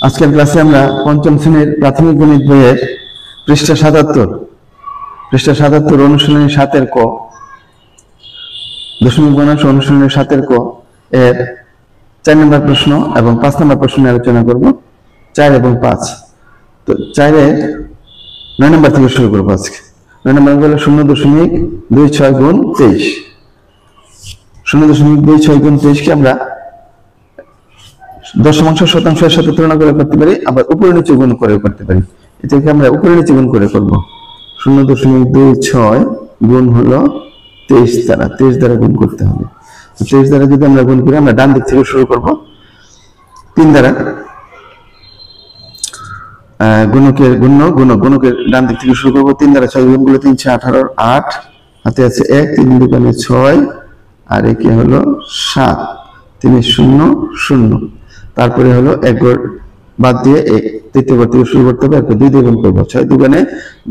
আজকের ক্লাসে আমরা পঞ্চম শ্রেণীর প্রাথমিক গণিত বইয়ের পৃষ্ঠা ৭৭ অনুশীলনী ৭ ক দশমিক বোনাস অনুশীলনী ৭ ক এর ৪ নম্বর প্রশ্ন এবং ৫ নম্বর প্রশ্ন নিয়ে আলোচনা করব। ৪ এবং ৫। তো ৪ এর ৯ নম্বর থেকে শুরু করবো। আজকে ৯ নম্বর হলো 0.26 গুণ 23। 0.26 গুণ 23 কে আমরা দশমাংশ শতাংশের সাথে তুলনা করে করতে পারি, আবার উপরে নিচে গুণ করে করতে পারি। এটাকে আমরা উপরে নিচে গুণ করে করব। 0.26 গুণ হলো 23 দ্বারা গুণ করতে হবে। 23 দ্বারা যদি আমরা গুণ করি, আমরা ডান দিক থেকে শুরু করব। 3 দ্বারা গুণকের ডান দিক থেকে শুরু করবো। 3 দ্বারা 6 গুণ করলে 3 6 18 8 হাতে আছে 1, 3 দুগুণে 6 আর একে হলো 7, 3 0 0। তারপরে হলো 1 ঘর বাদ দিয়ে তৃতীয় ঘর থেকে শুরু করতে হবে। 2 দিয়ে গুণ করবো। 6 দুগুণে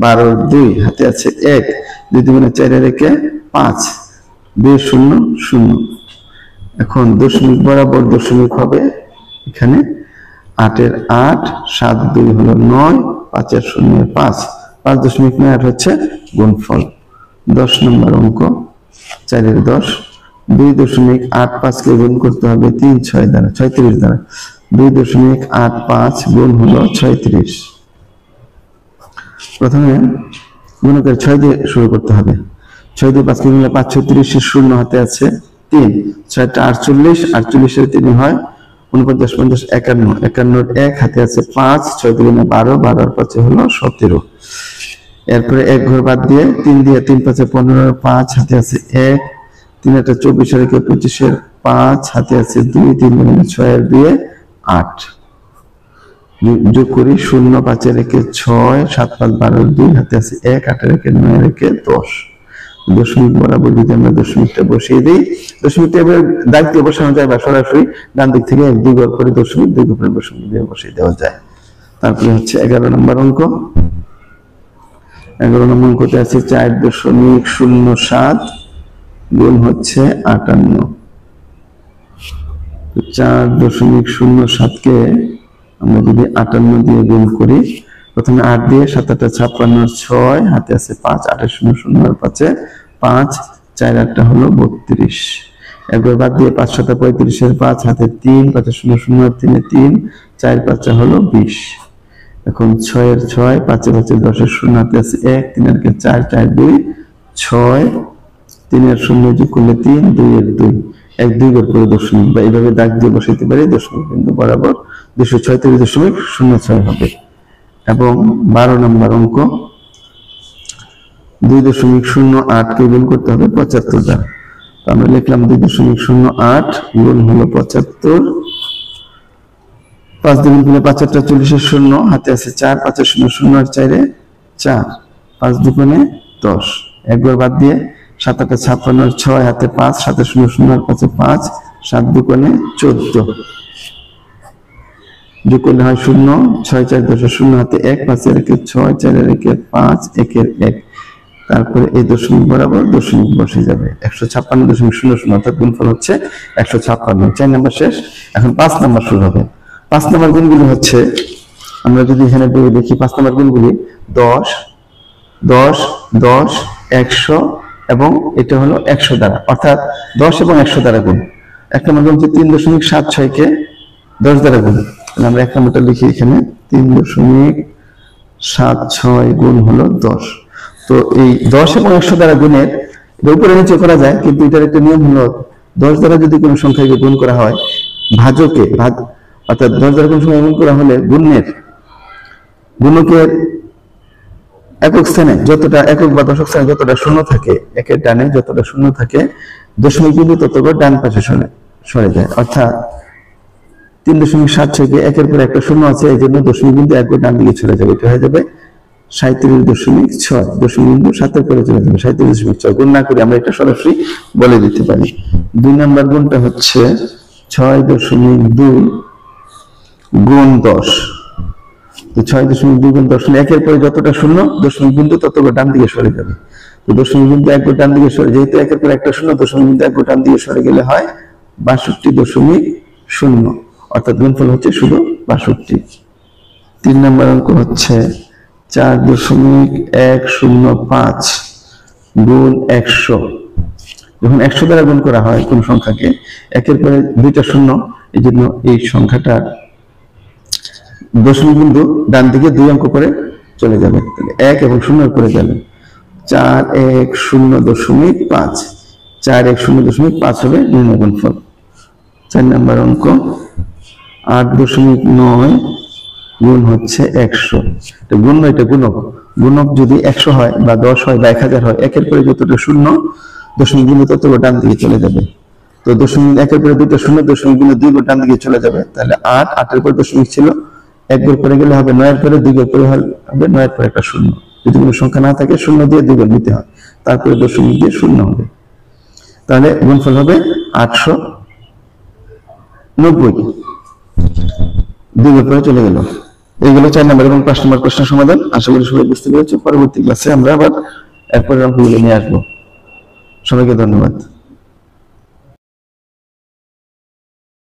12 2 হাতে আছে 1, 2 দুগুণে 4 আর একে 5, 2 0 0। এখন দশমিক বরাবর দশমিক হবে এখানে 8 এর 8, 7 2 হলো 9, 5 এর 0 5, 5.98 হচ্ছে গুণফল। 10 নম্বর অঙ্ক 4 এর 10। 2.85 কে গুণ করতে হবে 3 6 দ্বারা 36 দ্বারা। 2.85 গুণ হলো 36। প্রথমে গুণকের 6 দিয়ে শুরু করতে হবে। 6 দিয়ে 5 কে গুণলে 5 36 এর 0 হাতে আছে 3, 6টা 48, 48 এর 3 হয় 49 50 51, 51 এর 1 হাতে আছে 5, 6 দুগুণে 12, 12 আর 5 হলো 17। এরপরে 1 ঘর বাদ দিয়ে 3 দিয়ে 3 5 15, 5 হাতে আছে 1, 3 এটা 24 আর 25 এর 5 হাতে আছে 2, 3 দুগুণে 6 এর 2 8 যোগ করি 0 5 এর 6, 7 5 12 2 হাতে আছে 1, 8 এর 9 এর 10। দশমিক বরাবর যদি আমরা দশমিকটা বসিয়ে দিই, দশমিকটা এবার দাগ দিয়ে বসানো যায় বা সরাসরি ডান দিক থেকে 1 2 ঘর করে দশমিক 2 ঘর করে দশমিক দিয়ে বসিয়ে দেওয়া যায়। তারপরে হচ্ছে 11 নম্বর অঙ্ক। 11 নম্বর অঙ্কতে আছে 4.07 গুণ হচ্ছে 58। 4.07 কে আমরা যদি 58 দিয়ে গুণ করি, প্রথমে 8 দিয়ে 7 8 56 6 হাতে আছে 5, 8 0 0 আর 5 5, 4 8 হলো 32। একবার বাদ দিয়ে 5 7 35 এর 5 হাতে 3, 5 0 0 আর 3 3, 4 5 হলো 20। এখন 6 এর 6, 5 5 10 এর 0 হাতে আছে 1, 3 এর 4 4 2 6, 3 এর 0 যোগ করলে 3, 2 এর 2 1 2 ঘর করে দশমিক বা এইভাবে দাগ দিয়ে বসাইতে পারি। দশমিক বিন্দু বরাবর 236.06 হবে। এবং 12 নম্বর অঙ্ক 2.08 কে গুণ করতে হবে 75 দ্বারা। তো আমরা লিখলাম 2.08 গুণ হলো 75। 5 দিয়ে গুণ করলে 5 4 40 এর 0 হাতে আছে 4, 5 0 0 আর 4 4, 5 দুগুণে 10। একবার বাদ দিয়ে 7 8 56 আর 6 হাতে 5, 7 0 0 আর 5 5, 7 দুগুণে 14 যোগ করলে হয় 0, 6 4 10 0 হাতে 1, 5 এর 6, 4 এর 5, 1 এর 1। তারপরে এই দশমিক বরাবর দশমিক বসে যাবে 156.00 অর্থাৎ গুণফল হচ্ছে 156। 4 নম্বর শেষ। এখন 5 নম্বর শুরু হবে। 5 নম্বর গুণগুলি হচ্ছে, আমরা যদি এখানে দেখি 5 নম্বর গুণগুলি 10 10 10 100 এবং এটা হলো 100 দ্বারা, অর্থাৎ 10 এবং 100 দ্বারা গুণ। 1 নম্বর গুণ হচ্ছে 3.76 কে 10 দ্বারা গুণ। আমরা 1 নম্বরটা লিখি এখানে 3.76 গুণ হলো 10। তো এই 10 এবং 100 দ্বারা গুণের উপরে নিচে করা যায়, কিন্তু এটার একটা নিয়ম হলো 10 দ্বারা যদি কোনো সংখ্যাকে গুণ করা হয়, ভাজকে অর্থাৎ 10 দ্বারা কোনো সংখ্যা গুণ করা হলে গুণকের একক স্থানে যতটা একক বা দশক স্থানে যতটা শূন্য থাকে, একের ডানে যতটা শূন্য থাকে, দশমিক বিন্দু ততটা ডান পাশে সরে যায়। অর্থাৎ 3.76 কে একের পর একটা শূন্য আছে, এই জন্য দশমিক বিন্দু একবার ডান দিকে চলে যাবে। এটা হয়ে যাবে 37.6। দশমিক বিন্দু 7 এর পরে চলে যাবে 37.6। গুণ না করে আমরা এটা সরাসরি বলে দিতে পারি। 2 নম্বর গুণটা হচ্ছে 6.2 গুণ 10। তো 6.2 গুণ 10, একের পরে যতটা শূন্য দশমিক বিন্দু ততটা ডান দিকে সরে যাবে। তো দশমিক বিন্দু একবার ডান দিকে সরে, যেহেতু একের পর একটা শূন্য, দশমিক বিন্দু একবার ডান দিকে সরে গেলে হয় 62.0, অর্থাৎ গুণফল হচ্ছে শুধু 62। 3 নম্বর অঙ্ক হচ্ছে 4.105 গুণ 100। যখন 100 দ্বারা গুণ করা হয় কোন সংখ্যাকে, একের পরে দুইটা শূন্য, এই জন্য এই সংখ্যাটা দশমিক বিন্দু ডান দিকে 2 অঙ্ক করে চলে যাবে, 1 এবং 0 করে যাবে। 410.5, 410.5 হবে নির্ণয় গুণফল। 4 নম্বর অঙ্ক 8.9 গুণ হচ্ছে 100। এটা গুণ নয়, এটা গুণক। গুণক যদি 100 হয় বা 10 হয় বা 1000 হয়, একের পরে যতটা শূন্য দশমিক বিন্দু ততটা ডান দিকে চলে যাবে। তো দশমিক একের পরে দুইটা শূন্য, দশমিক বিন্দু 2 ডান দিকে চলে যাবে। তাহলে 8, 8 এর পরে দশমিক ছিল, 1 গুণ করে গেলে হবে 9 এর পরে, 2 গুণ করে হবে 9 এর পরে একটা শূন্য। যদি কোনো সংখ্যা না থাকে, শূন্য দিয়ে 2 গুণ নিতে হয়, তারপরে দশমিক দিয়ে শূন্য হবে। তাহলে গুণফল হবে 890। 2 গুণ করে চলে গেল। এইগুলো 4 নম্বর এবং 5 নম্বর প্রশ্নের সমাধান। আশা করি সবাই বুঝতে পেরেছে। পরবর্তী ক্লাসে আমরা আবার এরপরের অঙ্কগুলো নিয়ে আসবো। সবাইকে ধন্যবাদ।